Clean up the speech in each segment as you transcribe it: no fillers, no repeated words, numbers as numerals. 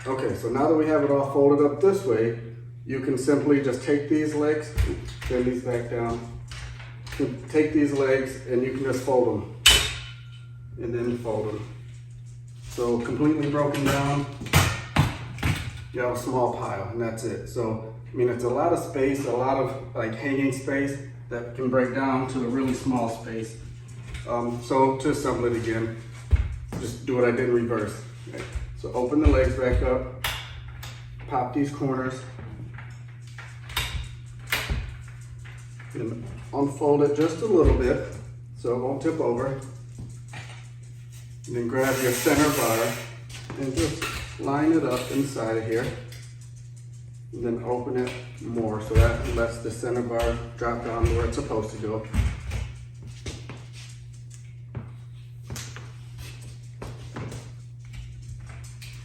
Okay, so now that we have it all folded up this way, you can simply just take these legs, bend these back down, take these legs and you can just fold them, and then fold them. So completely broken down, you have a small pile, and that's it. So, I mean, it's a lot of space, a lot of like hanging space that can break down to a really small space. So to assemble it again, just do what I did in reverse. Okay. So open the legs back up, pop these corners, and unfold it just a little bit so it won't tip over. And then grab your center bar and just line it up inside of here. And then open it more so that lets the center bar drop down to where it's supposed to go.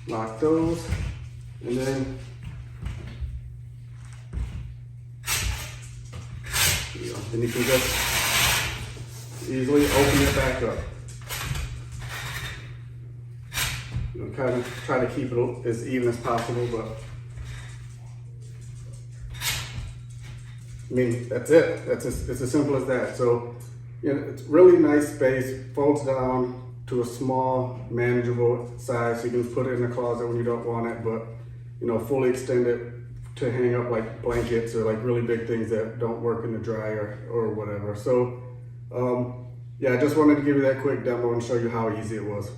Lock those, and then then you can just easily open it back up. Kind of try to keep it as even as possible, but I mean, that's it. It's as simple as that. So, you know, it's really nice space, folds down to a small, manageable size. So you can put it in the closet when you don't want it, but, you know, fully extend it to hang up like blankets or like really big things that don't work in the dryer or whatever. So, yeah, I just wanted to give you that quick demo and show you how easy it was.